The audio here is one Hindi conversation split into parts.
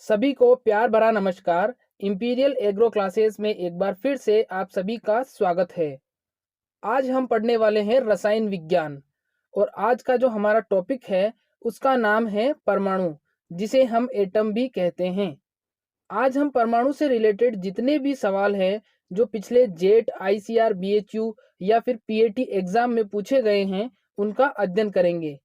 सभी को प्यार भरा नमस्कार। इंपीरियल एग्रो क्लासेस में एक बार फिर से आप सभी का स्वागत है। आज हम पढ़ने वाले हैं रसायन विज्ञान और आज का जो हमारा टॉपिक है उसका नाम है परमाणु, जिसे हम एटम भी कहते हैं। आज हम परमाणु से रिलेटेड जितने भी सवाल हैं जो पिछले जेट, आईसीआर, बीएचयू या फिर पीएटी एग्जाम में पूछे गए हैं उनका अध्ययन करेंगे।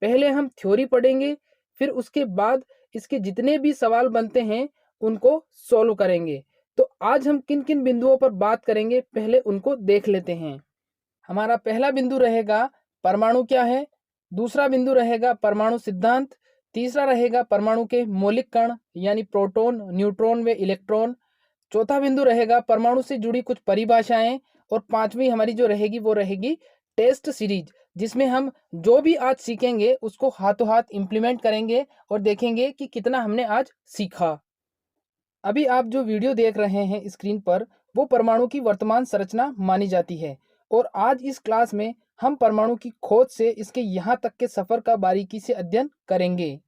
पहले हम थ्योरी पढ़ेंगे, फिर उसके बाद इसके जितने भी सवाल बनते हैं उनको सॉल्व करेंगे। तो आज हम किन किन बिंदुओं पर बात करेंगे पहले उनको देख लेते हैं। हमारा पहला बिंदु रहेगा परमाणु क्या है, दूसरा बिंदु रहेगा परमाणु सिद्धांत, तीसरा रहेगा परमाणु के मौलिक कण यानी प्रोटॉन, न्यूट्रॉन व इलेक्ट्रॉन, चौथा बिंदु रहेगा परमाणु से जुड़ी कुछ परिभाषाएं और पांचवी हमारी जो रहेगी वो रहेगी टेस्ट सीरीज, जिसमें हम जो भी आज सीखेंगे उसको हाथों हाथ इम्प्लीमेंट करेंगे और देखेंगे कि कितना हमने आज सीखा। अभी आप जो वीडियो देख रहे हैं स्क्रीन पर वो परमाणु की वर्तमान संरचना मानी जाती है और आज इस क्लास में हम परमाणु की खोज से इसके यहाँ तक के सफर का बारीकी से अध्ययन करेंगे।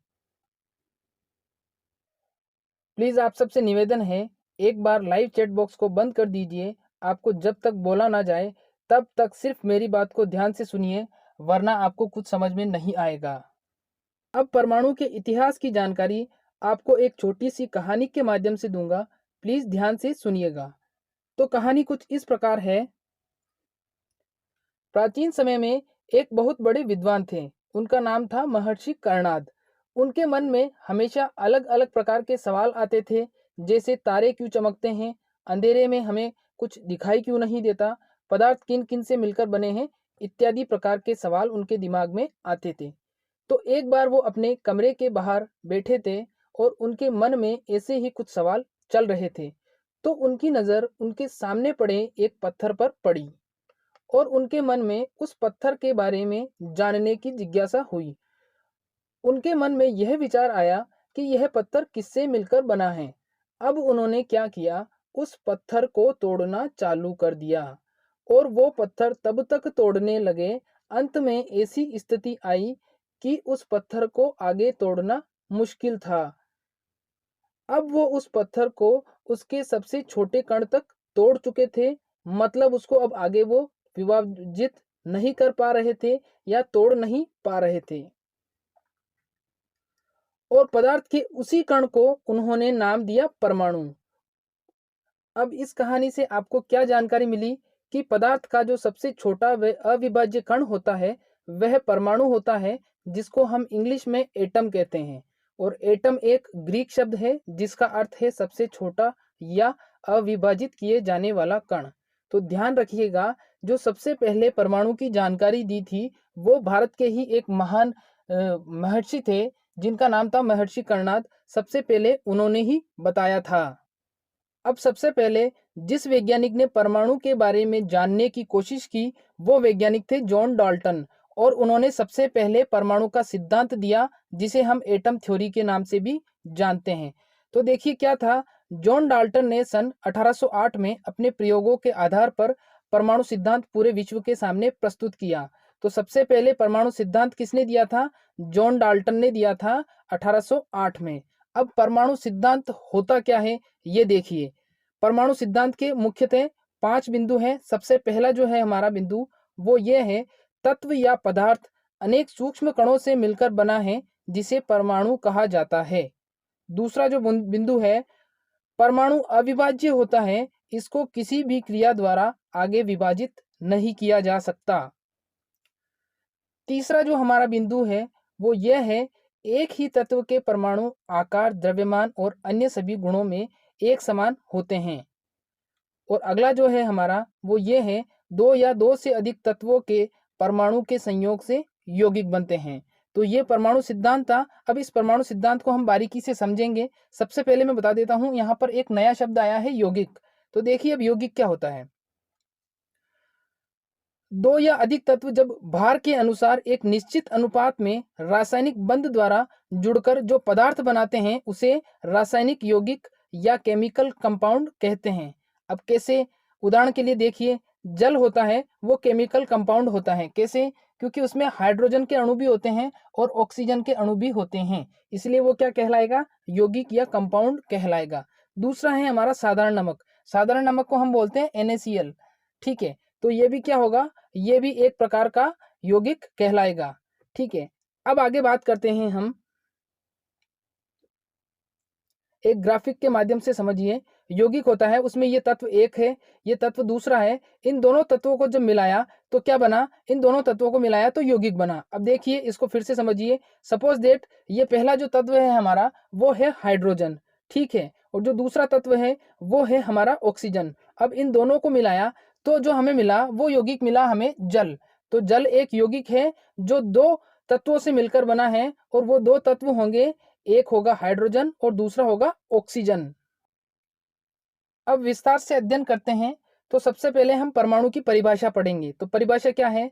प्लीज आप सबसे निवेदन है, एक बार लाइव चैट बॉक्स को बंद कर दीजिए। आपको जब तक बोला ना जाए तब तक सिर्फ मेरी बात को ध्यान से सुनिए, वरना आपको कुछ समझ में नहीं आएगा। अब परमाणु के इतिहास की जानकारी आपको एक छोटी सी कहानी के माध्यम से दूंगा। प्लीज ध्यान से सुनिएगा। तो कहानी कुछ इस प्रकार है। प्राचीन समय में एक बहुत बड़े विद्वान थे। उनका नाम था महर्षि कर्णाद। उनके मन में हमेशा अलग अलग प्रकार के सवाल आते थे, जैसे तारे क्यों चमकते हैं, अंधेरे में हमें कुछ दिखाई क्यों नहीं देता, पदार्थ किन किन से मिलकर बने हैं, इत्यादि प्रकार के सवाल उनके दिमाग में आते थे। तो एक बार वो अपने कमरे के बाहर बैठे थे और उनके मन में ऐसे ही कुछ सवाल चल रहे थे। तो उनकी नज़र उनके सामने पड़े एक पत्थर पर पड़ी और उनके मन में उस पत्थर के बारे में जानने की जिज्ञासा हुई। उनके मन में यह विचार आया कि यह पत्थर किससे मिलकर बना है। अब उन्होंने क्या किया, उस पत्थर को तोड़ना चालू कर दिया और वो पत्थर तब तक तोड़ने लगे, अंत में ऐसी स्थिति आई कि उस पत्थर को आगे तोड़ना मुश्किल था। अब वो उस पत्थर को उसके सबसे छोटे कण तक तोड़ चुके थे, मतलब उसको अब आगे वो विभाजित नहीं कर पा रहे थे या तोड़ नहीं पा रहे थे। और पदार्थ के उसी कण को उन्होंने नाम दिया परमाणु। अब इस कहानी से आपको क्या जानकारी मिली कि पदार्थ का जो सबसे छोटा व अविभाज्य कण होता है वह परमाणु होता है, जिसको हम इंग्लिश में एटम कहते हैं। और एटम एक ग्रीक शब्द है जिसका अर्थ है सबसे छोटा या अविभाजित किए जाने वाला कण। तो ध्यान रखिएगा, जो सबसे पहले परमाणु की जानकारी दी थी वो भारत के ही एक महान महर्षि थे जिनका नाम था महर्षि कर्णाद। सबसे पहले उन्होंने ही बताया था। अब सबसे पहले जिस वैज्ञानिक ने परमाणु के बारे में जानने की कोशिश की वो वैज्ञानिक थे जॉन डाल्टन, और उन्होंने सबसे पहले परमाणु का सिद्धांत दिया जिसे हम एटम थ्योरी के नाम से भी जानते हैं। तो देखिए क्या था, जॉन डाल्टन ने सन 1808 में अपने प्रयोगों के आधार पर परमाणु सिद्धांत पूरे विश्व के सामने प्रस्तुत किया। तो सबसे पहले परमाणु सिद्धांत किसने दिया था, जॉन डाल्टन ने दिया था 1808 में। अब परमाणु सिद्धांत होता क्या है ये देखिए। परमाणु सिद्धांत के मुख्यतः 5 बिंदु हैं। सबसे पहला जो है हमारा बिंदु वो ये है, तत्व या पदार्थ अनेक सूक्ष्म कणों से मिलकर बना है जिसे परमाणु कहा जाता है। दूसरा जो बिंदु है, परमाणु अविभाज्य होता है, इसको किसी भी क्रिया द्वारा आगे विभाजित नहीं किया जा सकता। तीसरा जो हमारा बिंदु है वो यह है, एक ही तत्व के परमाणु आकार, द्रव्यमान और अन्य सभी गुणों में एक समान होते हैं। और अगला जो है हमारा वो ये है, दो या दो से अधिक तत्वों के परमाणु के संयोग से यौगिक बनते हैं। तो ये परमाणु सिद्धांत था। अब इस परमाणु सिद्धांत को हम बारीकी से समझेंगे। सबसे पहले मैं बता देता हूं, यहाँ पर एक नया शब्द आया है यौगिक। तो देखिए अब यौगिक क्या होता है। दो या अधिक तत्व जब भार के अनुसार एक निश्चित अनुपात में रासायनिक बंध द्वारा जुड़कर जो पदार्थ बनाते हैं उसे रासायनिक यौगिक या केमिकल कंपाउंड कहते हैं। अब कैसे, उदाहरण के लिए देखिए, जल होता है वो केमिकल कंपाउंड होता है। कैसे, क्योंकि उसमें हाइड्रोजन के अणु भी होते हैं और ऑक्सीजन के अणु भी होते हैं, इसलिए वो क्या कहलाएगा, यौगिक या कंपाउंड कहलाएगा। दूसरा है हमारा साधारण नमक। साधारण नमक को हम बोलते हैं NaCl, ठीक है। तो ये भी क्या होगा, ये भी एक प्रकार का यौगिक कहलाएगा, ठीक है। अब आगे बात करते हैं हम, एक ग्राफिक के माध्यम से समझिए। यौगिक होता है, उसमें ये तत्व एक है, ये तत्व दूसरा है। इन दोनों तत्वों को जब मिलाया तो क्या बना, इन दोनों तत्वों को मिलाया तो यौगिक बना। अब देखिए इसको फिर से समझिए। सपोज दैट ये पहला जो तत्व है हमारा वो है हाइड्रोजन, ठीक है, और जो दूसरा तत्व है वो है हमारा ऑक्सीजन। अब इन दोनों को मिलाया तो जो हमें मिला वो यौगिक मिला हमें जल। तो जल एक यौगिक है जो दो तत्वों से मिलकर बना है, और वो दो तत्व होंगे, एक होगा हाइड्रोजन और दूसरा होगा ऑक्सीजन। अब विस्तार से अध्ययन करते हैं। तो सबसे पहले हम परमाणु की परिभाषा पढ़ेंगे। तो परिभाषा क्या है,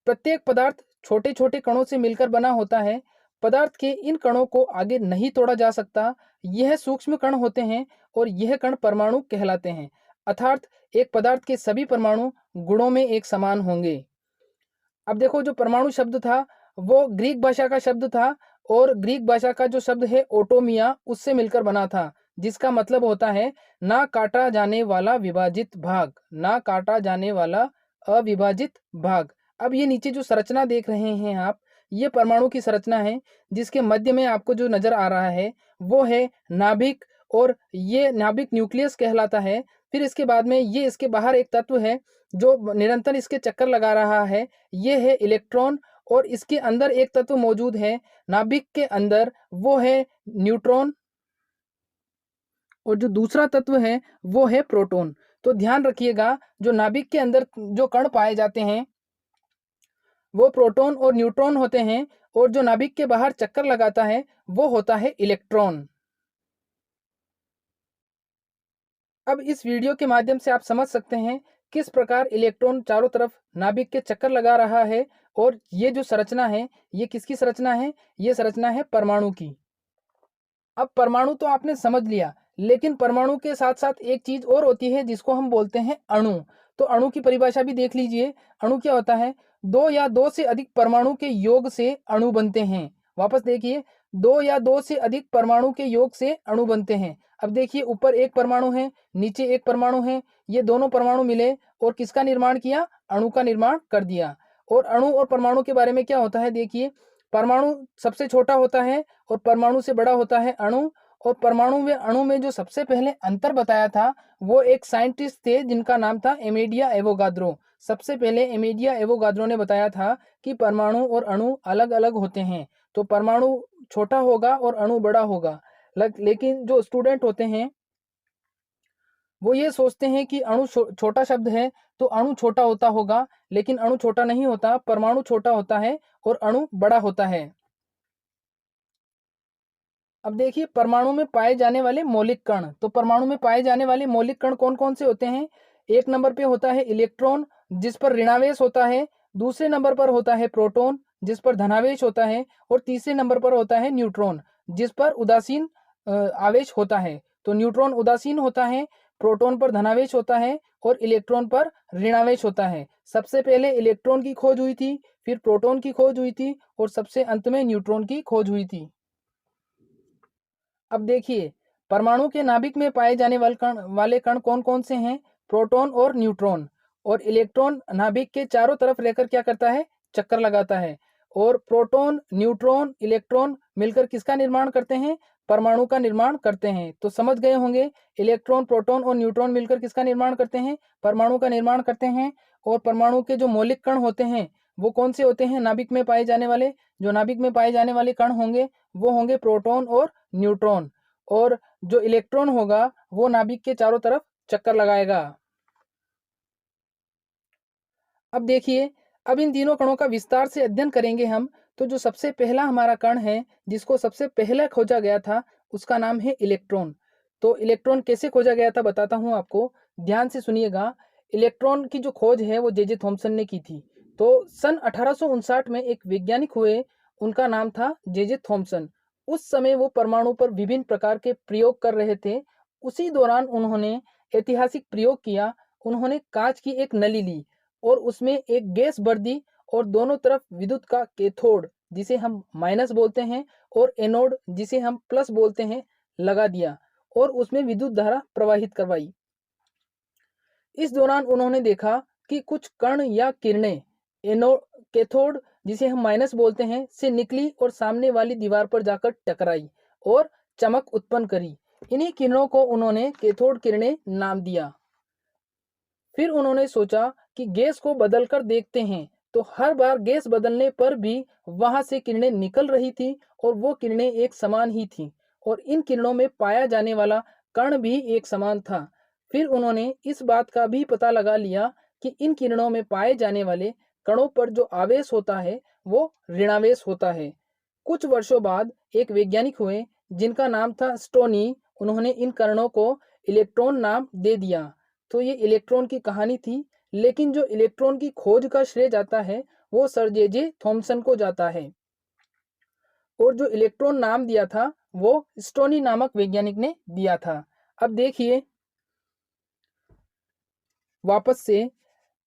प्रत्येक पदार्थ छोटे छोटे कणों से मिलकर बना होता है। पदार्थ के इन कणों को आगे नहीं तोड़ा जा सकता। यह सूक्ष्म कण होते हैं और यह कण परमाणु कहलाते हैं, अर्थात एक पदार्थ के सभी परमाणु गुणों में एक समान होंगे। अब देखो, जो परमाणु शब्द था वो ग्रीक भाषा का शब्द था, और ग्रीक भाषा का जो शब्द है ओटोमिया, उससे मिलकर बना था, जिसका मतलब होता है ना काटा जाने वाला विभाजित भाग, ना काटा जाने वाला अविभाजित भाग। अब ये नीचे जो संरचना देख रहे हैं आप, ये परमाणु की संरचना है, जिसके मध्य में आपको जो नजर आ रहा है वो है नाभिक, और ये नाभिक न्यूक्लियस कहलाता है। फिर इसके बाद में ये इसके बाहर एक तत्व है जो निरंतर इसके चक्कर लगा रहा है, ये है इलेक्ट्रॉन। और इसके अंदर एक तत्व मौजूद है नाभिक के अंदर, वो है न्यूट्रॉन, और जो दूसरा तत्व है वो है प्रोटॉन। तो ध्यान रखिएगा, जो नाभिक के अंदर जो कण पाए जाते हैं वो प्रोटॉन और न्यूट्रॉन होते हैं, और जो नाभिक के बाहर चक्कर लगाता है वो होता है इलेक्ट्रॉन। अब इस वीडियो के माध्यम से आप समझ सकते हैं किस प्रकार इलेक्ट्रॉन चारों तरफ नाभिक के चक्कर लगा रहा है, और ये जो संरचना है ये किसकी संरचना है, ये संरचना है परमाणु की। अब परमाणु तो आपने समझ लिया, लेकिन परमाणु के साथ साथ एक चीज और होती है जिसको हम बोलते हैं अणु। तो अणु की परिभाषा भी देख लीजिए। अणु क्या होता है, दो या दो से अधिक परमाणु के योग से अणु बनते हैं। वापस देखिए, दो या दो से अधिक परमाणु के योग से अणु बनते हैं। अब देखिए, ऊपर एक परमाणु है, नीचे एक परमाणु है, ये दोनों परमाणु मिले और किसका निर्माण किया, अणु का निर्माण कर दिया। और अणु और परमाणु के बारे में क्या होता है, देखिए, परमाणु सबसे छोटा होता है और परमाणु से बड़ा होता है अणु। और परमाणु में अणु में जो सबसे पहले अंतर बताया था वो एक साइंटिस्ट थे जिनका नाम था एमेडिया एवोगाद्रो। सबसे पहले एमेडिया एवोगाद्रो ने बताया था कि परमाणु और अणु अलग अलग होते हैं। तो परमाणु छोटा होगा और अणु बड़ा होगा। लेकिन जो स्टूडेंट होते हैं वो ये सोचते हैं कि अणु छोटा शब्द है तो अणु छोटा होता होगा, लेकिन अणु छोटा नहीं होता, परमाणु छोटा होता है और अणु बड़ा होता है। अब देखिए, परमाणु में पाए जाने वाले मौलिक कण। तो परमाणु में पाए जाने वाले मौलिक कण कौन कौन से होते हैं, एक नंबर पे होता है इलेक्ट्रॉन जिस पर ऋणावेश होता है, दूसरे नंबर पर होता है प्रोटॉन जिस पर धनावेश होता है, और तीसरे नंबर पर होता है न्यूट्रॉन जिस पर उदासीन आवेश होता है। तो न्यूट्रॉन उदासीन होता है, प्रोटॉन पर धनावेश होता है और इलेक्ट्रॉन पर ऋणावेश होता है। सबसे पहले इलेक्ट्रॉन की खोज हुई थी, फिर प्रोटॉन की खोज हुई थी, और सबसे अंत में न्यूट्रॉन की खोज हुई थी। अब देखिए, परमाणु के नाभिक में पाए जाने वाले कण कौन कौन से हैं, प्रोटॉन और न्यूट्रॉन। और इलेक्ट्रॉन नाभिक के चारों तरफ रहकर क्या करता है, चक्कर लगाता है। और प्रोटॉन, न्यूट्रॉन, इलेक्ट्रॉन मिलकर किसका निर्माण करते हैं, परमाणु का निर्माण करते हैं। तो समझ गए होंगे, इलेक्ट्रॉन, प्रोटॉन और न्यूट्रॉन मिलकर किसका निर्माण करते हैं, परमाणु का निर्माण करते हैं। और परमाणु के जो मौलिक कण होते हैं वो कौन से होते हैं, नाभिक में पाए जाने वाले, जो नाभिक में पाए जाने वाले कण होंगे वो होंगे प्रोटॉन और न्यूट्रॉन। और जो इलेक्ट्रॉन होगा वो नाभिक के चारों तरफ चक्कर लगाएगा। अब देखिए, अब इन तीनों कणों का विस्तार से अध्ययन करेंगे हम। तो जो सबसे पहला हमारा कण है जिसको सबसे पहले खोजा गया था उसका नाम है इलेक्ट्रॉन। तो इलेक्ट्रॉन कैसे खोजा गया था बताता हूं आपको, ध्यान से सुनिएगा। इलेक्ट्रॉन की जो खोज है वो जे थॉमसन ने की थी। तो सन 1859 में एक वैज्ञानिक हुए, उनका नाम था जे थॉमसन। उस समय वो परमाणु पर विभिन्न प्रकार के प्रयोग कर रहे थे। उसी दौरान उन्होंने ऐतिहासिक प्रयोग किया। उन्होंने कांच की एक नली ली और उसमें एक गैस भर दी, और दोनों तरफ विद्युत का कैथोड जिसे हम माइनस बोलते हैं और एनोड जिसे हम प्लस बोलते हैं लगा दिया और उसमें विद्युत धारा प्रवाहित करवाई। इस दौरान उन्होंने देखा कि कुछ कण या किरणें एनोड कैथोड जिसे हम माइनस बोलते हैं से निकली और सामने वाली दीवार पर जाकर टकराई और चमक उत्पन्न करी। इन्हीं किरणों को उन्होंने कैथोड किरणें नाम दिया। फिर उन्होंने सोचा कि गैस को बदलकर देखते हैं, तो हर बार गैस बदलने पर भी वहां से किरणें निकल रही थी और वो किरणें एक समान ही थीं और इन किरणों में पाया जाने वाला कण भी एक समान था। फिर उन्होंने इस बात का भी पता लगा लिया कि इन किरणों में पाए जाने वाले कणों पर जो आवेश होता है वो ऋणावेश होता है। कुछ वर्षों बाद एक वैज्ञानिक हुए जिनका नाम था स्टोनी। उन्होंने इन कणों को इलेक्ट्रॉन नाम दे दिया। तो ये इलेक्ट्रॉन की कहानी थी, लेकिन जो इलेक्ट्रॉन की खोज का श्रेय जाता है वो सर जे थॉमसन को जाता है और जो इलेक्ट्रॉन नाम दिया था वो स्टोनी नामक वैज्ञानिक ने दिया था। अब देखिए वापस से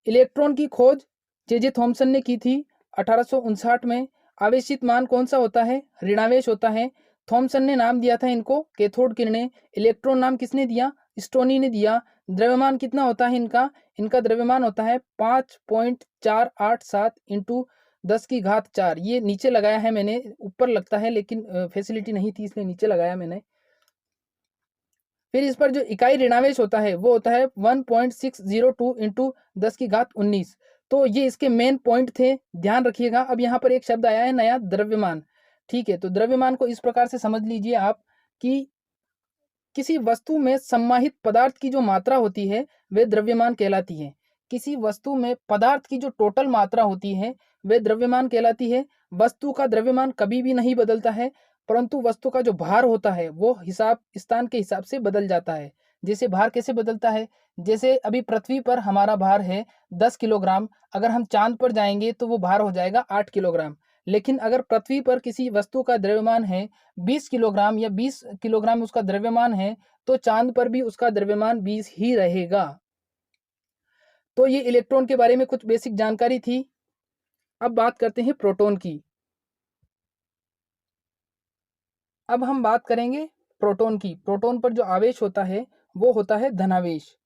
इलेक्ट्रॉन की खोज जे थॉमसन ने की थी 1859 में। आवेशित मान कौन सा होता है? ऋणावेश होता है। थॉमसन ने नाम दिया था इनको कैथोड किरणें। इलेक्ट्रॉन नाम किसने दिया? स्टोनी ने दिया। द्रव्यमान कितना होता है इनका? इनका द्रव्यमान होता है 5.487 इंटू 10⁴। ये नीचे लगाया है मैंने, ऊपर लगता है लेकिन फैसिलिटी नहीं थी इसलिए नीचे लगाया मैंने। फिर इस पर जो इकाई ऋणावेश होता है वो होता है 1.602 इंटू 10⁻19। तो ये इसके मेन पॉइंट थे, ध्यान रखिएगा। अब यहाँ पर एक शब्द आया है नया, द्रव्यमान। ठीक है, तो द्रव्यमान को इस प्रकार से समझ लीजिए आप कि किसी वस्तु में सम्माहित पदार्थ की जो मात्रा होती है वे द्रव्यमान कहलाती है। किसी वस्तु में पदार्थ की जो टोटल मात्रा होती है वे द्रव्यमान कहलाती है। वस्तु का द्रव्यमान कभी भी नहीं बदलता है, परंतु वस्तु का जो भार होता है वो हिसाब स्थान के हिसाब से बदल जाता है। जैसे भार कैसे बदलता है? जैसे अभी पृथ्वी पर हमारा भार है 10 किलोग्राम, अगर हम चांद पर जाएंगे तो वो भार हो जाएगा 8 किलोग्राम। लेकिन अगर पृथ्वी पर किसी वस्तु का द्रव्यमान है 20 किलोग्राम या 20 किलोग्राम उसका द्रव्यमान है, तो चांद पर भी उसका द्रव्यमान 20 ही रहेगा। तो ये इलेक्ट्रॉन के बारे में कुछ बेसिक जानकारी थी। अब बात करते हैं प्रोटॉन की। अब हम बात करेंगे प्रोटॉन की। प्रोटॉन पर जो आवेश होता है वो होता है धनावेश।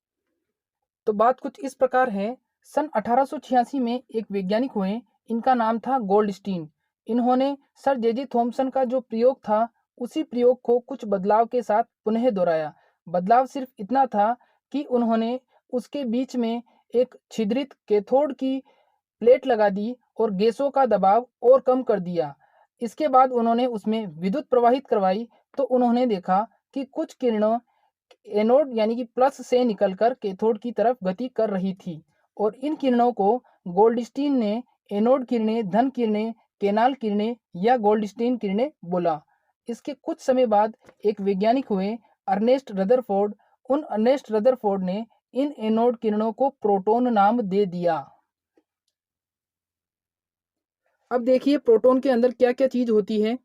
तो बात कुछ इस प्रकार है। सन 1886 में एक वैज्ञानिक हुए, इनका नाम था गोल्डस्टीन। इन्होंने सर जे थॉमसन का जो प्रयोग था उसी प्रयोग को कुछ बदलाव के साथ पुनः दोहराया। बदलाव सिर्फ इतना था कि उन्होंने उसके बीच में एक छिद्रित कैथोड की प्लेट लगा दी और गैसों का दबाव और कम कर दिया। इसके बाद उन्होंने उसमें विद्युत प्रवाहित करवाई, तो उन्होंने देखा कि कुछ किरणों एनोड यानी कि प्लस से निकलकर कैथोड की तरफ गति कर रही थी और इन किरणों को गोल्डस्टीन ने एनोड किरणें, धन किरणें, केनाल किरणें या गोल्डस्टीन किरणें बोला। इसके कुछ समय बाद एक वैज्ञानिक हुए अर्नेस्ट रदरफोर्ड। उन अर्नेस्ट रदरफोर्ड ने इन एनोड किरणों को प्रोटॉन नाम दे दिया। अब देखिए प्रोटॉन के अंदर क्या क्या चीज होती है।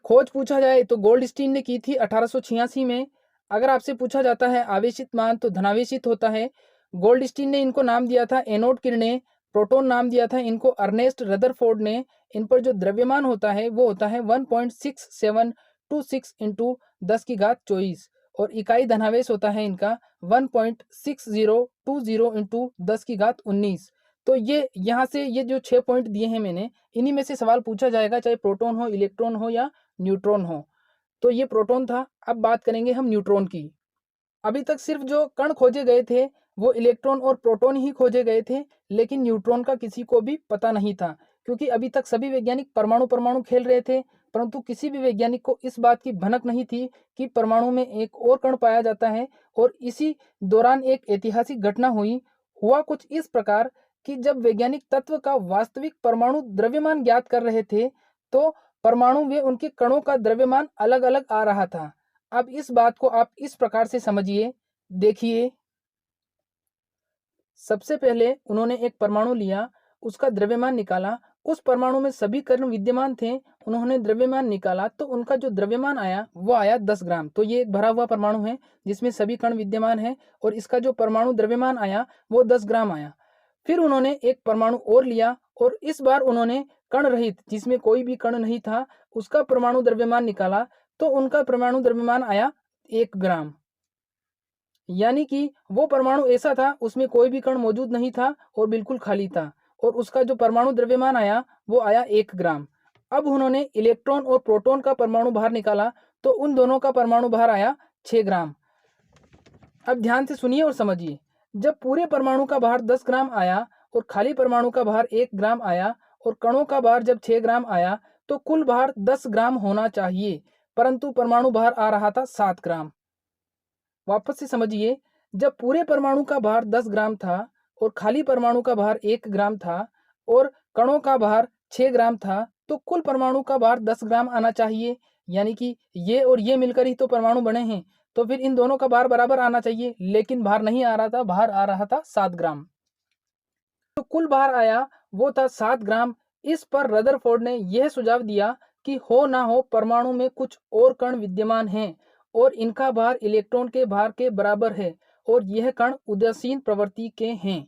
खोज पूछा जाए तो गोल्डस्टीन ने की थी 1886 में। अगर आपसे पूछा जाता है आवेशित मान तो धनावेशित होता है। गोल्डस्टीन ने इनको नाम दिया था एनोड किरणें। प्रोटॉन नाम दिया था इनको अर्नेस्ट रदरफोर्ड ने। इन पर जो द्रव्यमान होता है वो होता है 1.6726 इंटू 10⁻24 और इकाई धनावेश होता है इनका 1.6020 इंटू 10⁻19। तो ये यहाँ से ये जो 6 पॉइंट दिए हैं मैंने, इन्हीं में से सवाल पूछा जाएगा, चाहे प्रोटॉन हो, इलेक्ट्रॉन हो या न्यूट्रॉन हो। तो ये प्रोटॉन था। अब बात करेंगे हम न्यूट्रॉन की। अभी तक सिर्फ जो कण खोजे गए थे वो इलेक्ट्रॉन और प्रोटॉन ही खोजे गए थे, लेकिन न्यूट्रॉन का किसी को भी पता नहीं था, क्योंकि अभी तक सभी वैज्ञानिक परमाणु परमाणु खेल रहे थे, परंतु किसी भी वैज्ञानिक को इस बात की भनक नहीं थी कि परमाणु में एक और कण पाया जाता है। और इसी दौरान एक ऐतिहासिक घटना हुआ कुछ इस प्रकार कि जब वैज्ञानिक तत्व का वास्तविक परमाणु द्रव्यमान ज्ञात कर रहे थे, तो परमाणु में उनके कणों का द्रव्यमान अलग अलग आ रहा था। अब इस बात को आप इस प्रकार से समझिए, देखिए। सबसे पहले उन्होंने एक परमाणु लिया, उसका द्रव्यमान निकाला। उस परमाणु में सभी कण विद्यमान थे, उन्होंने द्रव्यमान निकाला तो उनका जो द्रव्यमान आया वो आया 10 ग्राम। तो ये एक भरा हुआ परमाणु है जिसमें सभी कण विद्यमान है और इसका जो परमाणु द्रव्यमान आया वो 10 ग्राम आया। फिर उन्होंने एक परमाणु और लिया और इस बार उन्होंने कण रहित, जिसमें कोई भी कण नहीं था, उसका परमाणु द्रव्यमान निकाला, तो उनका परमाणु द्रव्यमान आया 1 ग्राम। यानी कि वो परमाणु ऐसा था, उसमें कोई भी कण मौजूद नहीं था और बिल्कुल खाली था, और उसका जो परमाणु द्रव्यमान आया वो आया 1 ग्राम। अब उन्होंने इलेक्ट्रॉन और प्रोटॉन का परमाणु भार निकाला, तो उन दोनों का परमाणु भार आया 6 ग्राम। अब ध्यान से सुनिए और समझिए, जब पूरे परमाणु का भार 10 ग्राम आया और खाली परमाणु का भार 1 ग्राम आया और कणों का भार जब 6 ग्राम आया, तो कुल भार 10 ग्राम होना चाहिए, परंतु परमाणु भार आ रहा था 7 ग्राम। वापस से समझिए, जब पूरे परमाणु का भार 10 ग्राम था और खाली परमाणु का भार 1 ग्राम था और कणों का भार 6 ग्राम था, तो कुल परमाणु का भार 10 ग्राम आना चाहिए। यानी कि ये और ये मिलकर ही तो परमाणु बने हैं, तो फिर इन दोनों का भार बराबर आना चाहिए, लेकिन भार नहीं आ रहा था, भार आ रहा था 7 ग्राम। तो कुल भार आया वो था 7 ग्राम। इस पर रदरफोर्ड ने यह सुझाव दिया कि हो ना हो परमाणु में कुछ और कण विद्यमान हैं और इनका भार इलेक्ट्रॉन के भार के बराबर है और यह कण उदासीन प्रवृत्ति के हैं।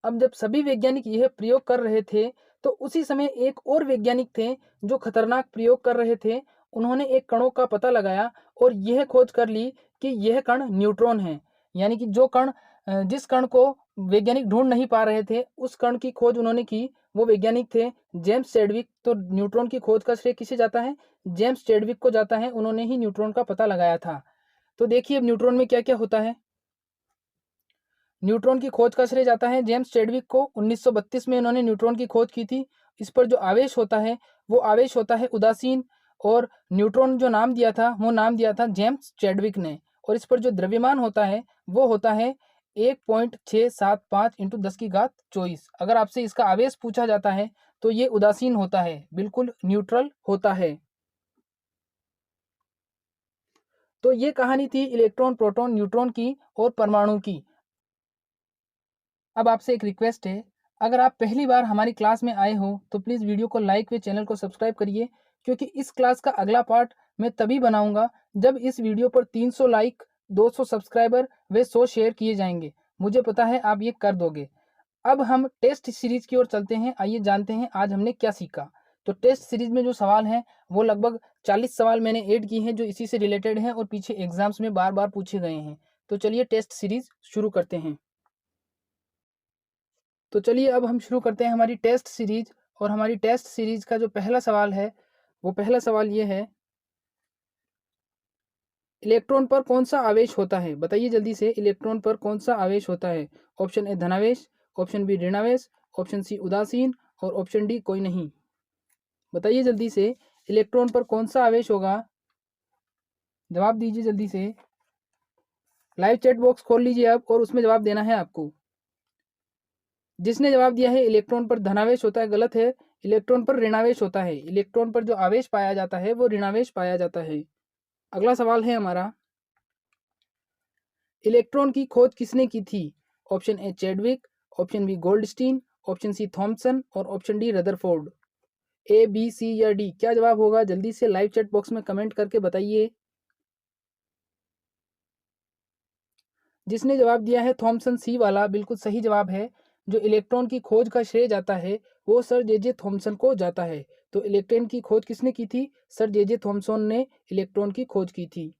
अब जब सभी वैज्ञानिक यह प्रयोग कर रहे थे, तो उसी समय एक और वैज्ञानिक थे जो खतरनाक प्रयोग कर रहे थे। उन्होंने एक कणों का पता लगाया और यह खोज कर ली कि यह कण न्यूट्रॉन है। यानी कि जो कण जिस कण को वैज्ञानिक ढूंढ नहीं पा रहे थे, उस कण की खोज उन्होंने की। वो वैज्ञानिक थे जेम्स चैडविक। तो न्यूट्रॉन की खोज का श्रेय किसे जाता है? जेम्स चैडविक को जाता है। उन्होंने ही न्यूट्रॉन का पता लगाया था। तो देखिए अब न्यूट्रॉन में क्या क्या होता है। न्यूट्रॉन की खोज का श्रेय जाता है जेम्स चैडविक को। 1932 में इन्होंने न्यूट्रॉन की खोज की थी। इस पर जो आवेश होता है वो आवेश होता है उदासीन, और न्यूट्रॉन जो नाम दिया था वो नाम दिया था जेम्स चैडविक ने। और इस पर जो द्रव्यमान होता है वो होता है 1.675 इंटू 10⁻²৪। अगर आपसे इसका आवेश पूछा जाता है तो ये उदासीन होता है, बिल्कुल न्यूट्रल होता है। तो ये कहानी थी इलेक्ट्रॉन, प्रोटॉन, न्यूट्रॉन की और परमाणु की। अब आपसे एक रिक्वेस्ट है, अगर आप पहली बार हमारी क्लास में आए हो तो प्लीज़ वीडियो को लाइक व चैनल को सब्सक्राइब करिए, क्योंकि इस क्लास का अगला पार्ट मैं तभी बनाऊंगा जब इस वीडियो पर 300 लाइक, 200 सब्सक्राइबर व 100 शेयर किए जाएंगे। मुझे पता है आप ये कर दोगे। अब हम टेस्ट सीरीज की ओर चलते हैं। आइए जानते हैं आज हमने क्या सीखा। तो टेस्ट सीरीज में जो सवाल हैं वो लगभग 40 सवाल मैंने ऐड किए हैं जो इसी से रिलेटेड हैं और पीछे एग्जाम्स में बार बार पूछे गए हैं। तो चलिए टेस्ट सीरीज शुरू करते हैं। तो चलिए अब हम शुरू करते हैं हमारी टेस्ट सीरीज। और हमारी टेस्ट सीरीज का जो पहला सवाल है, वो पहला सवाल ये है, इलेक्ट्रॉन पर कौन सा आवेश होता है? बताइए जल्दी से, इलेक्ट्रॉन पर कौन सा आवेश होता है? ऑप्शन ए धनावेश, ऑप्शन बी ऋणावेश, ऑप्शन सी उदासीन और ऑप्शन डी कोई नहीं। बताइए जल्दी से, इलेक्ट्रॉन पर कौन सा आवेश होगा? जवाब दीजिए जल्दी से। लाइव चैट बॉक्स खोल लीजिए आप और उसमें जवाब देना है आपको। जिसने जवाब दिया है इलेक्ट्रॉन पर धनावेश होता है, गलत है। इलेक्ट्रॉन पर ऋणावेश होता है। इलेक्ट्रॉन पर जो आवेश पाया जाता है वो ऋणावेश पाया जाता है। अगला सवाल है हमारा, इलेक्ट्रॉन की खोज किसने की थी? Option A Chadwick, option B Goldstein, option C Thomson और option D Rutherford. A, B, C या डी, क्या जवाब होगा? जल्दी से लाइव चैट बॉक्स में कमेंट करके बताइए। जिसने जवाब दिया है थॉमसन सी वाला, बिल्कुल सही जवाब है। जो इलेक्ट्रॉन की खोज का श्रेय जाता है वो सर जे थॉमसन को जाता है। तो इलेक्ट्रॉन की खोज किसने की थी? सर जे थॉमसन ने इलेक्ट्रॉन की खोज की थी।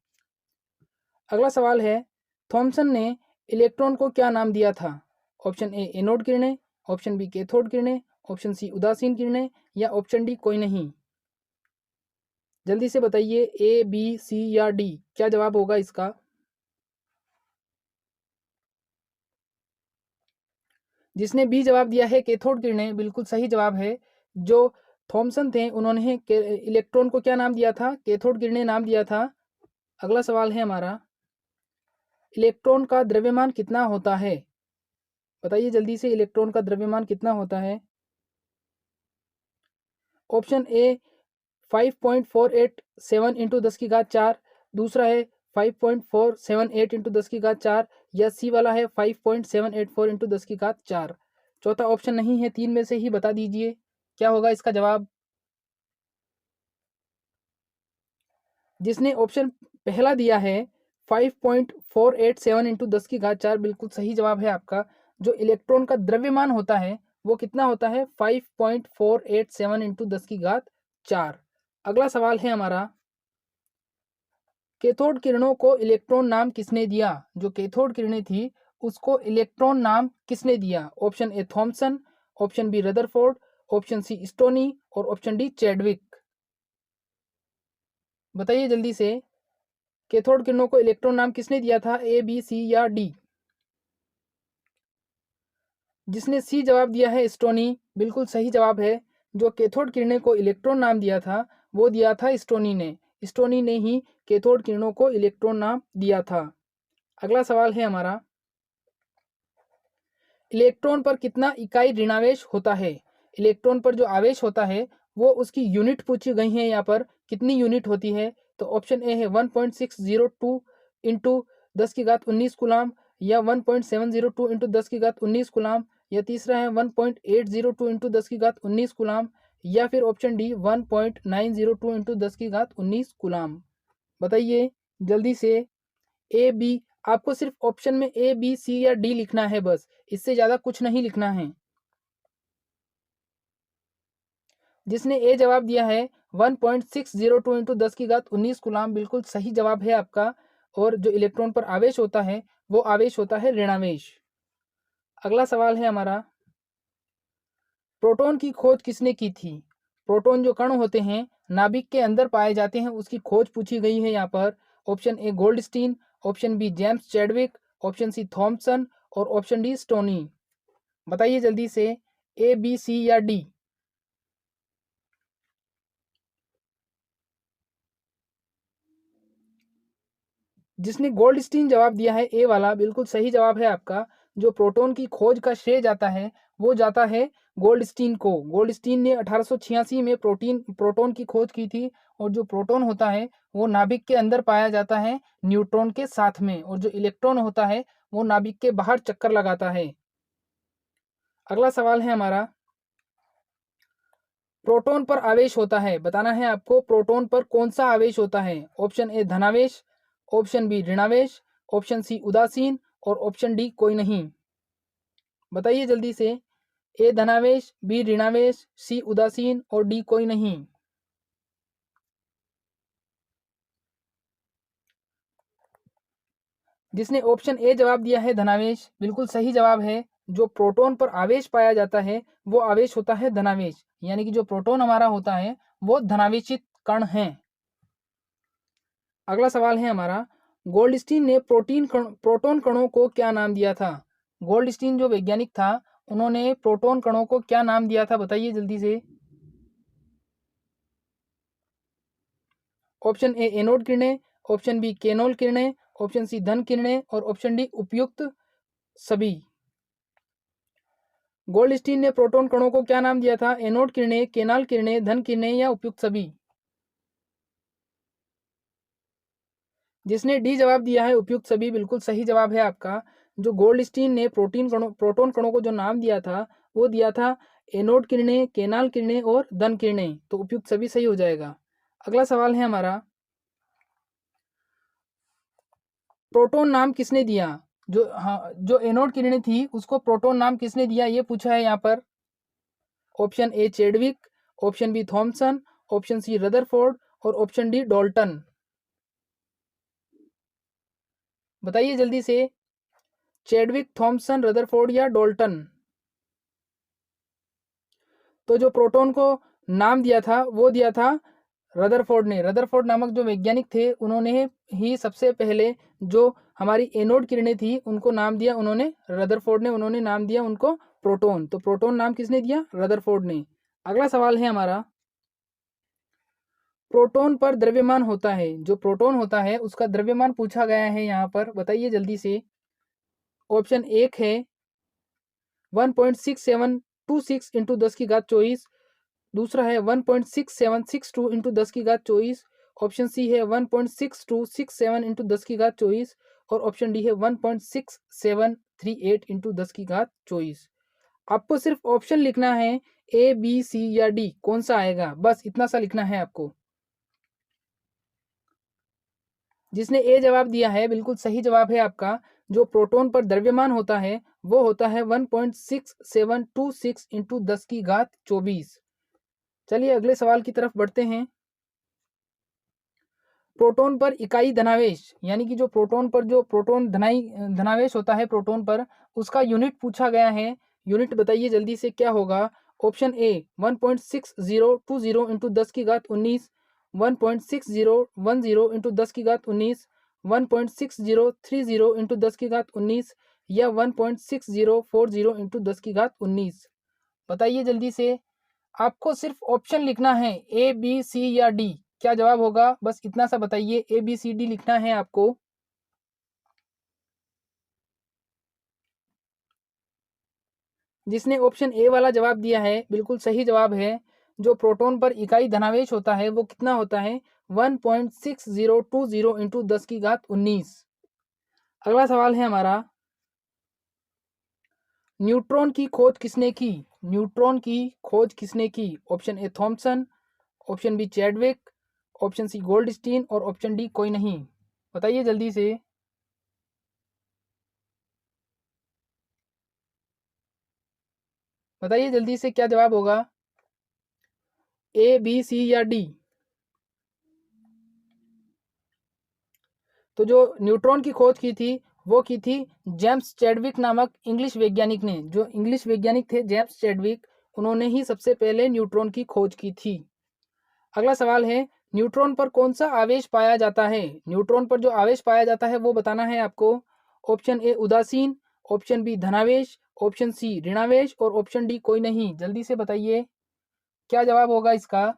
अगला सवाल है, थॉमसन ने इलेक्ट्रॉन को क्या नाम दिया था? ऑप्शन ए एनोड किरणें, ऑप्शन बी कैथोड किरणें, ऑप्शन सी उदासीन किरणें या ऑप्शन डी कोई नहीं। जल्दी से बताइए, ए, बी, सी या डी, क्या जवाब होगा इसका? जिसने बी जवाब दिया है कैथोड किरणें, बिल्कुल सही जवाब है। जो थॉमसन थे उन्होंने इलेक्ट्रॉन को क्या नाम दिया था? कैथोड किरणें नाम दिया था। अगला सवाल है हमारा, इलेक्ट्रॉन का द्रव्यमान कितना होता है? बताइए जल्दी से, इलेक्ट्रॉन का द्रव्यमान कितना होता है? ऑप्शन ए 5.487 इंटू 10⁴, दूसरा है 5.478 इंटू 10⁴, या सी वाला है 5.784 इंटू 10⁴। चौथा ऑप्शन नहीं है, तीन में से ही बता दीजिए क्या होगा इसका जवाब। जिसने ऑप्शन पहला दिया है 5.487 इंटू 10⁴, बिल्कुल सही जवाब है आपका। जो इलेक्ट्रॉन का द्रव्यमान होता है वो कितना होता है 5.487 इंटू 10 की घात 4। अगला सवाल है हमारा, कैथोड किरणों को इलेक्ट्रॉन नाम किसने दिया? जो कैथोड किरणें थी उसको इलेक्ट्रॉन नाम किसने दिया? Option A Thomson, option B Rutherford, option C Stoney और ऑप्शन डी चैडविक। बताइए जल्दी से, कैथोड किरणों को इलेक्ट्रॉन नाम किसने दिया था? ए, बी, सी या डी? जिसने सी जवाब दिया है स्टोनी, बिल्कुल सही जवाब है। जो कैथोड किरणें को इलेक्ट्रॉन नाम दिया था वो दिया था स्टोनी ने। स्टोनी ने ही कैथोड किरणों को इलेक्ट्रॉन नाम दिया था। अगला सवाल है हमारा, इलेक्ट्रॉन पर कितना इकाई ऋणावेश होता है? इलेक्ट्रॉन पर जो आवेश होता है वो उसकी यूनिट पूछी गई है यहाँ पर, कितनी यूनिट होती है? तो ऑप्शन ए है 1.602 इंटू 10 की घात 19 गुलाम, या 1.702 इंटू 10 की घात 19 गुलाम, या तीसरा है 1.802 इंटू 10 की घात 19 गुलाम, या फिर ऑप्शन डी 1.902 इंटू 10 की घात 19 गुलाम। बताइए जल्दी से, ए बी, आपको सिर्फ ऑप्शन में ए बी सी या डी लिखना है बस, इससे ज्यादा कुछ नहीं लिखना है। जिसने ए जवाब दिया है 1.602 इंटू 10 की घात 19 गुलाम, बिल्कुल सही जवाब है आपका। और जो इलेक्ट्रॉन पर आवेश होता है वो आवेश होता है ऋणावेश। अगला सवाल है हमारा, प्रोटॉन की खोज किसने की थी? प्रोटॉन जो कण होते हैं नाभिक के अंदर पाए जाते हैं, उसकी खोज पूछी गई है यहाँ पर। Option A Goldstein, option B James Chadwick, option C Thomson और ऑप्शन डी स्टोनी। बताइए जल्दी से, ए बी सी या डी? जिसने गोल्डस्टीन जवाब दिया है ए वाला, बिल्कुल सही जवाब है आपका। जो प्रोटॉन की खोज का श्रेय जाता है वो जाता है गोल्डस्टीन को। गोल्डस्टीन ने 1886 में प्रोटॉन की खोज की थी। और जो प्रोटॉन होता है वो नाभिक के अंदर पाया जाता है न्यूट्रॉन के साथ में, और जो इलेक्ट्रॉन होता है वो नाभिक के बाहर चक्कर लगाता है। अगला सवाल है हमारा, प्रोटॉन पर आवेश होता है, बताना है आपको प्रोटॉन पर कौन सा आवेश होता है। ऑप्शन ए धनावेश, ऑप्शन बी ऋणावेश, ऑप्शन सी उदासीन और ऑप्शन डी कोई नहीं। बताइए जल्दी से, ए धनावेश, बी ऋणावेश, सी उदासीन और डी कोई नहीं। जिसने ऑप्शन ए जवाब दिया है धनावेश, बिल्कुल सही जवाब है। जो प्रोटॉन पर आवेश पाया जाता है वो आवेश होता है धनावेश, यानी कि जो प्रोटॉन हमारा होता है वो धनावेशित कण है। अगला सवाल है हमारा, गोल्डस्टीन ने प्रोटॉन कणों को क्या नाम दिया था? गोल्डस्टीन जो वैज्ञानिक था उन्होंने प्रोटॉन कणों को क्या नाम दिया था? बताइए जल्दी से। ऑप्शन ए एनोड किरणें, ऑप्शन बी केनोल किरणें, ऑप्शन सी धन किरणें और ऑप्शन डी उपयुक्त सभी। गोल्डस्टीन ने प्रोटॉन कणों को क्या नाम दिया था? एनोड किरणें, केनाल किरणें, धन किरणें या उपयुक्त सभी? जिसने डी जवाब दिया है उपयुक्त सभी, बिल्कुल सही जवाब है आपका। जो गोल्डस्टीन ने प्रोटॉन कणों को जो नाम दिया था वो दिया था एनोड किरणें, केनाल किरणें और धन किरणें, तो उपयुक्त सभी सही हो जाएगा। अगला सवाल है हमारा, प्रोटॉन नाम किसने दिया? जो एनोड किरणें थी उसको प्रोटॉन नाम किसने दिया, ये पूछा है यहाँ पर। Option A Chadwick, option B Thomson, option C Rutherford और ऑप्शन डी डॉल्टन। बताइए जल्दी से, चैडविक, थॉमसन, रदरफोर्ड या डॉल्टन? तो जो प्रोटॉन को नाम दिया था वो दिया था रदरफोर्ड ने। रदरफोर्ड नामक जो वैज्ञानिक थे उन्होंने ही सबसे पहले जो हमारी एनोड किरणें थी उनको नाम दिया उन्होंने रदरफोर्ड ने, उन्होंने नाम दिया उनको प्रोटॉन। तो प्रोटॉन नाम किसने दिया? रदरफोर्ड ने। अगला सवाल है हमारा, प्रोटॉन पर द्रव्यमान होता है, जो प्रोटॉन होता है उसका द्रव्यमान पूछा गया है यहाँ पर। बताइए जल्दी से। ऑप्शन एक है 1.6726 इंटू 10 की घात 24, दूसरा है 1.6762 इंटू 10 की घात 24, ऑप्शन सी है 1.6267 इंटू 10 की घात 24 और ऑप्शन डी है 1.6738 इंटू 10 की घात 24। आपको सिर्फ ऑप्शन लिखना है ए बी सी या डी, कौन सा आएगा, बस इतना सा लिखना है आपको। जिसने ए जवाब दिया है बिल्कुल सही जवाब है आपका। जो प्रोटॉन पर द्रव्यमान होता है वो होता है 1.6726 इंटू 10 की घात 24। चलिए अगले सवाल की तरफ बढ़ते हैं। प्रोटॉन पर इकाई धनावेश यानी कि जो प्रोटॉन पर जो प्रोटॉन धनावेश होता है प्रोटॉन पर, उसका यूनिट पूछा गया है। यूनिट बताइए जल्दी से क्या होगा। ऑप्शन ए 1.6020 इंटू 10 की घात 19, 1.6010 इंटू 10 की घात 19, 1.6030 इंटू 10 की घात 19 या 1.6040 इंटू 10 की घात 19। बताइए जल्दी से। आपको सिर्फ ऑप्शन लिखना है ए बी सी या डी। क्या जवाब होगा बस इतना सा बताइए। ए बी सी डी लिखना है आपको। जिसने ऑप्शन ए वाला जवाब दिया है बिल्कुल सही जवाब है। जो प्रोटॉन पर इकाई धनावेश होता है वो कितना होता है 1.6020 इंटू 10 की घात 19। अगला सवाल है हमारा, न्यूट्रॉन की खोज किसने की। न्यूट्रॉन की खोज किसने की। Option A Thomson, option B Chadwick, option C Goldstein और ऑप्शन डी कोई नहीं। बताइए जल्दी से। बताइए जल्दी से क्या जवाब होगा। ए बी सी या डी। तो जो न्यूट्रॉन की खोज की थी वो की थी जेम्स चैडविक नामक इंग्लिश वैज्ञानिक ने। जो इंग्लिश वैज्ञानिक थे जेम्स चैडविक, उन्होंने ही सबसे पहले न्यूट्रॉन की खोज की थी। अगला सवाल है, न्यूट्रॉन पर कौन सा आवेश पाया जाता है। न्यूट्रॉन पर जो आवेश पाया जाता है वो बताना है आपको। ऑप्शन ए उदासीन, ऑप्शन बी धनावेश, ऑप्शन सी ऋणावेश और ऑप्शन डी कोई नहीं। जल्दी से बताइए क्या जवाब होगा इसका।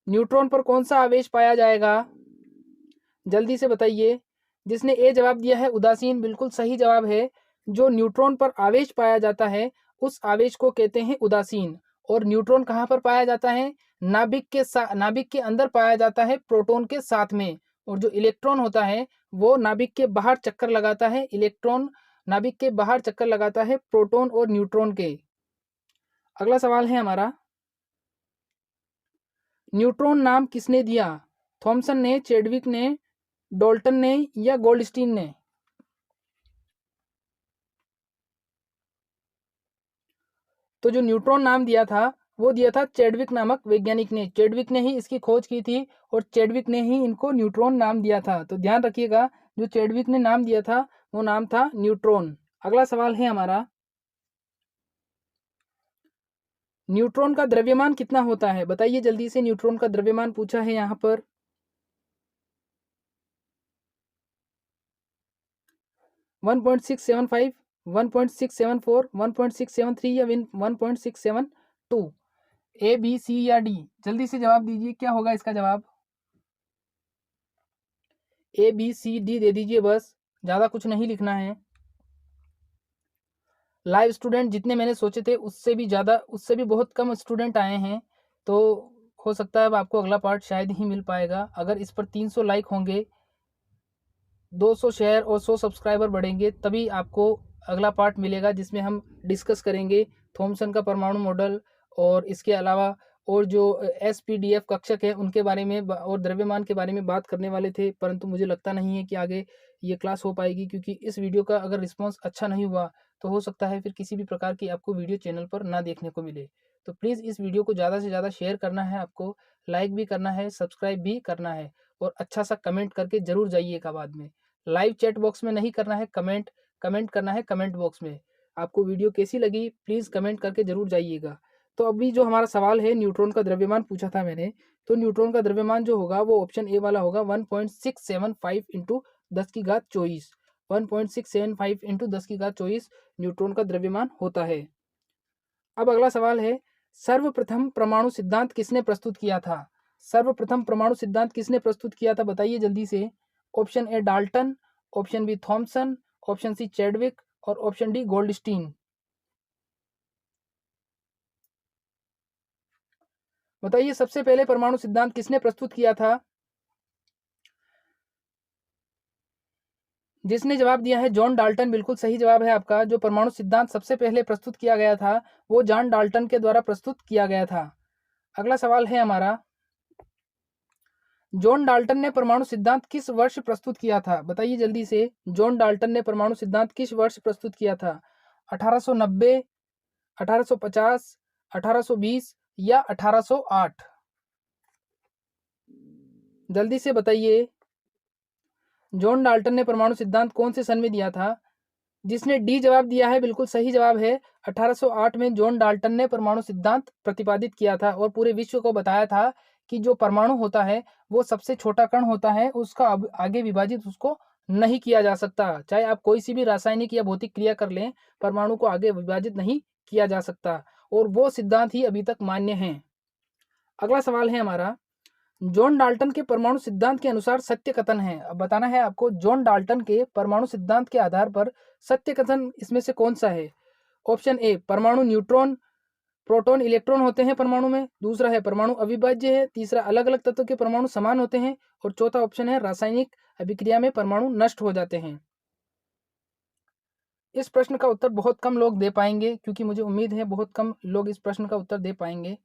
न्यूट्रॉन पर कौन सा आवेश पाया जाएगा, जल्दी से बताइए। जिसने ए जवाब दिया है उदासीन, बिल्कुल सही जवाब है। जो न्यूट्रॉन पर आवेश पाया जाता है उस आवेश को कहते हैं उदासीन। और न्यूट्रॉन कहाँ पर पाया जाता है, नाभिक के अंदर पाया जाता है प्रोटॉन के साथ में। और जो इलेक्ट्रॉन होता है वो नाभिक के बाहर चक्कर लगाता है। इलेक्ट्रॉन नाभिक के बाहर चक्कर लगाता है प्रोटॉन और न्यूट्रॉन के। अगला सवाल है हमारा, न्यूट्रॉन नाम किसने दिया। थॉमसन ने, चैडविक ने, डॉल्टन ने या गोल्डस्टीन ने। तो जो न्यूट्रॉन नाम दिया था वो दिया था चैडविक नामक वैज्ञानिक ने। चैडविक ने ही इसकी खोज की थी और चैडविक ने ही इनको न्यूट्रॉन नाम दिया था। तो ध्यान रखिएगा, जो चैडविक ने नाम दिया था वो नाम था न्यूट्रॉन। अगला सवाल है हमारा, न्यूट्रॉन का द्रव्यमान कितना होता है। बताइए जल्दी से। न्यूट्रॉन का द्रव्यमान पूछा है यहाँ पर। 1.675, 1.674, 1.673 या 1.672। ए बी सी या डी। जल्दी से जवाब दीजिए क्या होगा इसका जवाब। ए बी सी डी दे दीजिए बस, ज़्यादा कुछ नहीं लिखना है। लाइव स्टूडेंट जितने मैंने सोचे थे उससे भी ज़्यादा, उससे भी बहुत कम स्टूडेंट आए हैं। तो हो सकता है अब आपको अगला पार्ट शायद ही मिल पाएगा। अगर इस पर 300 लाइक होंगे, 200 शेयर और 100 सब्सक्राइबर बढ़ेंगे तभी आपको अगला पार्ट मिलेगा, जिसमें हम डिस्कस करेंगे थॉमसन का परमाणु मॉडल और इसके अलावा और जो SPDF कक्षक है उनके बारे में और द्रव्यमान के बारे में बात करने वाले थे। परंतु मुझे लगता नहीं है कि आगे ये क्लास हो पाएगी, क्योंकि इस वीडियो का अगर रिस्पॉन्स अच्छा नहीं हुआ तो हो सकता है फिर किसी भी प्रकार की आपको वीडियो चैनल पर ना देखने को मिले। तो प्लीज़ इस वीडियो को ज़्यादा से ज़्यादा शेयर करना है, आपको लाइक भी करना है, सब्सक्राइब भी करना है और अच्छा सा कमेंट करके ज़रूर जाइएगा बाद में। लाइव चैट बॉक्स में नहीं करना है कमेंट, कमेंट करना है कमेंट बॉक्स में। आपको वीडियो कैसी लगी प्लीज़ कमेंट करके ज़रूर जाइएगा। तो अभी जो हमारा सवाल है, न्यूट्रॉन का द्रव्यमान पूछा था मैंने। तो न्यूट्रॉन का द्रव्यमान जो होगा वो ऑप्शन ए वाला होगा 1.675 इंटू 10 की घात 24। 1.675 इंटू 10 की घात 24 न्यूट्रॉन का द्रव्यमान होता है। अब अगला सवाल है, सर्वप्रथम परमाणु सिद्धांत किसने प्रस्तुत किया था। सर्वप्रथम परमाणु सिद्धांत किसने प्रस्तुत किया था बताइए जल्दी से। Option A Dalton, option B Thomson, option C Chadwick और ऑप्शन डी गोल्डस्टीन। बताइए सबसे पहले परमाणु सिद्धांत किसने प्रस्तुत किया था। जिसने जवाब दिया है जॉन डाल्टन, बिल्कुल सही जवाब है आपका। जो परमाणु सिद्धांत सबसे पहले प्रस्तुत किया गया था वो जॉन डाल्टन के द्वारा प्रस्तुत किया गया था। अगला सवाल है हमारा, जॉन डाल्टन ने परमाणु सिद्धांत किस वर्ष प्रस्तुत किया था? बताइए जल्दी से। जॉन डाल्टन ने परमाणु सिद्धांत किस वर्ष प्रस्तुत किया था? 1890, 1850, 1820 या 1808? जल्दी से बताइए। जॉन डाल्टन ने परमाणु सिद्धांत कौन से सन में दिया था? जिसने डी जवाब दिया है बिल्कुल सही जवाब है। 1808 में जॉन डाल्टन ने परमाणु सिद्धांत प्रतिपादित किया था और पूरे विश्व को बताया था कि जो परमाणु होता है वो सबसे छोटा कण होता है, उसका आगे विभाजित उसको नहीं किया जा सकता। चाहे आप कोई सी भी रासायनिक या भौतिक क्रिया कर लें, परमाणु को आगे विभाजित नहीं किया जा सकता और वो सिद्धांत ही अभी तक मान्य है। अगला सवाल है हमारा, जॉन डाल्टन के परमाणु सिद्धांत के अनुसार सत्य कथन है। अब बताना है आपको जॉन डाल्टन के परमाणु सिद्धांत के आधार पर सत्य कथन इसमें से कौन सा है? ऑप्शन ए, परमाणु न्यूट्रॉन प्रोटॉन इलेक्ट्रॉन होते हैं परमाणु में। दूसरा है परमाणु अविभाज्य है। तीसरा अलग अलग तत्वों के परमाणु समान होते हैं और चौथा ऑप्शन है रासायनिक अभिक्रिया में परमाणु नष्ट हो जाते हैं। इस प्रश्न का उत्तर बहुत कम लोग दे पाएंगे, क्योंकि मुझे उम्मीद है बहुत कम लोग इस प्रश्न का उत्तर दे पाएंगे।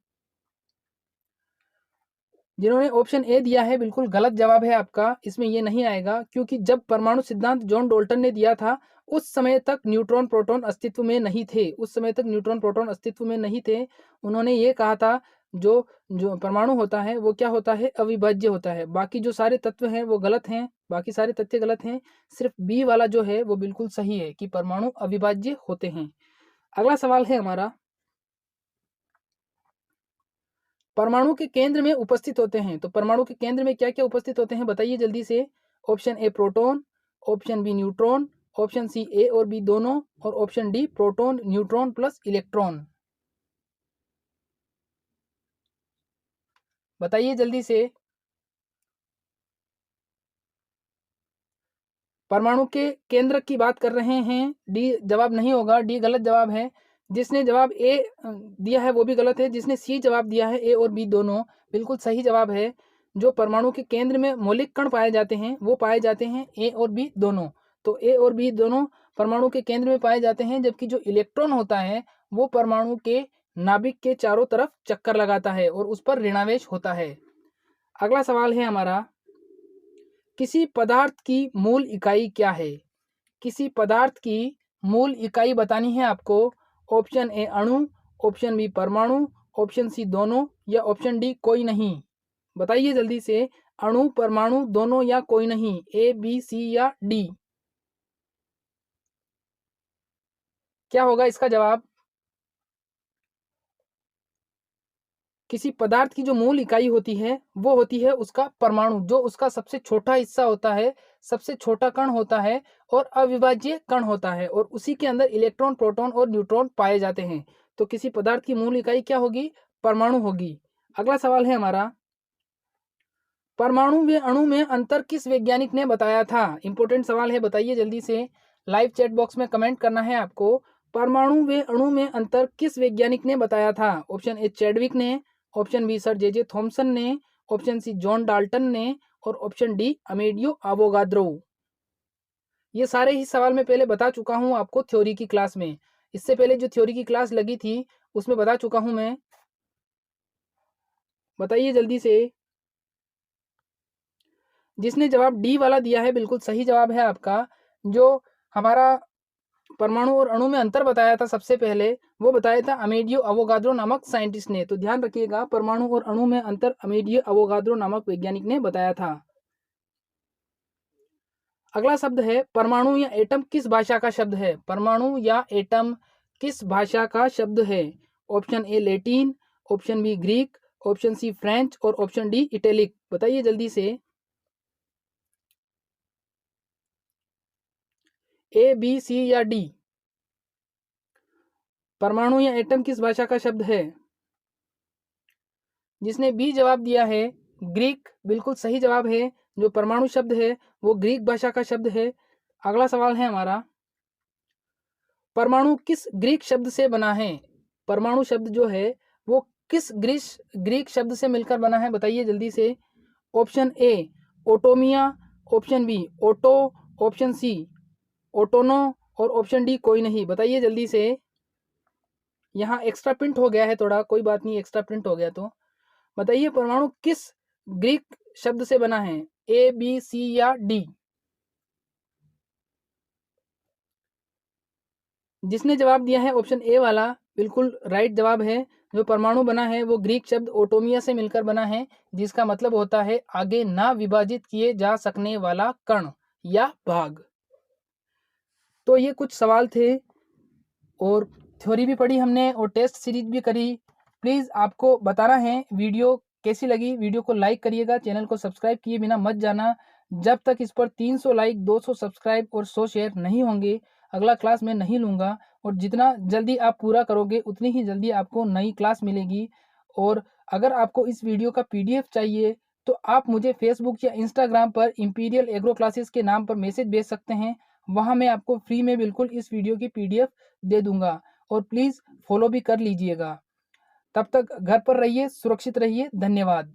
जिन्होंने ऑप्शन ए दिया है बिल्कुल गलत जवाब है आपका। इसमें ये नहीं आएगा, क्योंकि जब परमाणु सिद्धांत जॉन डाल्टन ने दिया था उस समय तक न्यूट्रॉन प्रोटॉन अस्तित्व में नहीं थे। उस समय तक न्यूट्रॉन प्रोटॉन अस्तित्व में नहीं थे। उन्होंने ये कहा था जो जो परमाणु होता है वो क्या होता है? अविभाज्य होता है। बाकी जो सारे तत्व हैं वो गलत हैं, बाकी सारे तथ्य गलत हैं। सिर्फ बी वाला जो है वो बिल्कुल सही है कि परमाणु अविभाज्य होते हैं। अगला सवाल है हमारा, परमाणु के केंद्र में उपस्थित होते हैं। तो परमाणु के केंद्र में क्या क्या उपस्थित होते हैं बताइए जल्दी से। Option A proton, option B neutron, option C A और बी दोनों और option D proton neutron plus electron. बताइए जल्दी से। परमाणु के केंद्र की बात कर रहे हैं। डी जवाब नहीं होगा, डी गलत जवाब है। जिसने जवाब ए दिया है वो भी गलत है। जिसने सी जवाब दिया है ए और बी दोनों, बिल्कुल सही जवाब है। जो परमाणु के केंद्र में मौलिक कण पाए जाते हैं वो पाए जाते हैं ए और बी दोनों। तो ए और बी दोनों परमाणु के केंद्र में पाए जाते हैं, जबकि जो इलेक्ट्रॉन होता है वो परमाणु के नाभिक के चारों तरफ चक्कर लगाता है और उस पर ऋणावेश होता है। अगला सवाल है हमारा, किसी पदार्थ की मूल इकाई क्या है? किसी पदार्थ की मूल इकाई बतानी है आपको। ऑप्शन ए अणु, ऑप्शन बी परमाणु, ऑप्शन सी दोनों या ऑप्शन डी कोई नहीं। बताइए जल्दी से। अणु, परमाणु, दोनों या कोई नहीं, ए बी सी या डी? क्या होगा इसका जवाब? किसी पदार्थ की जो मूल इकाई होती है वो होती है उसका परमाणु, जो उसका सबसे छोटा हिस्सा होता है, सबसे छोटा कण होता है और अविभाज्य कण होता है, और उसी के अंदर इलेक्ट्रॉन, प्रोटॉन और न्यूट्रॉन पाए जाते हैं। तो किसी पदार्थ की मूल इकाई क्या होगी? परमाणु होगी। अगला सवाल है हमारा, परमाणु व अणु में अंतर किस वैज्ञानिक ने बताया था? इंपॉर्टेंट सवाल है, बताइए जल्दी से। लाइव चैट बॉक्स में कमेंट करना है आपको। परमाणु व अणु में अंतर किस वैज्ञानिक ने बताया था? ऑप्शन ए चैडविक ने, option B sir J Thomson ने, ऑप्शन सी जॉन डाल्टन ने और ऑप्शन डी अमेडियो अवोगाद्रो। ये सारे ही सवाल मैं पहले बता चुका हूं आपको थ्योरी की क्लास में। इससे पहले जो थ्योरी की क्लास लगी थी उसमें बता चुका हूं मैं। बताइए जल्दी से। जिसने जवाब डी वाला दिया है बिल्कुल सही जवाब है आपका। जो हमारा परमाणु और अणु में अंतर बताया था सबसे पहले, वो बताया था अमेडियो अवोगाद्रो नामक साइंटिस्ट ने। तो ध्यान रखिएगा, परमाणु और अणु में अंतर अमेडियो अवोगाद्रो नामक वैज्ञानिक ने बताया था। अगला शब्द है, परमाणु या एटम किस भाषा का शब्द है? परमाणु या एटम किस भाषा का शब्द है? Option A Latin, option B Greek, option C French और ऑप्शन डी इटैलिक। बताइए जल्दी से। ए बी सी या डी? परमाणु या एटम किस भाषा का शब्द है? जिसने बी जवाब दिया है ग्रीक, बिल्कुल सही जवाब है। जो परमाणु शब्द है वो ग्रीक भाषा का शब्द है। अगला सवाल है हमारा, परमाणु किस ग्रीक शब्द से बना है? परमाणु शब्द जो है वो किस ग्रीक शब्द से मिलकर बना है? बताइए जल्दी से। ऑप्शन ए ओटोमिया, ऑप्शन बी ओटो, ऑप्शन सी ओटोनो और ऑप्शन डी कोई नहीं। बताइए जल्दी से। यहाँ एक्स्ट्रा प्रिंट हो गया है थोड़ा, कोई बात नहीं, एक्स्ट्रा प्रिंट हो गया तो बताइए, परमाणु किस ग्रीक शब्द से बना है? ए, बी, सी या डी? जिसने जवाब दिया है ऑप्शन ए वाला बिल्कुल राइट जवाब है। जो परमाणु बना है वो ग्रीक शब्द ओटोमिया से मिलकर बना है, जिसका मतलब होता है आगे ना विभाजित किए जा सकने वाला कण या भाग। तो ये कुछ सवाल थे और थ्योरी भी पढ़ी हमने और टेस्ट सीरीज भी करी। प्लीज़ आपको बताना है वीडियो कैसी लगी। वीडियो को लाइक करिएगा, चैनल को सब्सक्राइब किए बिना मत जाना। जब तक इस पर 300 लाइक, 200 सब्सक्राइब और 100 शेयर नहीं होंगे, अगला क्लास मैं नहीं लूँगा। और जितना जल्दी आप पूरा करोगे उतनी ही जल्दी आपको नई क्लास मिलेगी। और अगर आपको इस वीडियो का PDF चाहिए तो आप मुझे फेसबुक या इंस्टाग्राम पर इंपीरियल एग्रो क्लासेस के नाम पर मैसेज भेज सकते हैं। वहाँ मैं आपको फ्री में बिल्कुल इस वीडियो की PDF दे दूंगा। और प्लीज़ फॉलो भी कर लीजिएगा। तब तक घर पर रहिए, सुरक्षित रहिए। धन्यवाद।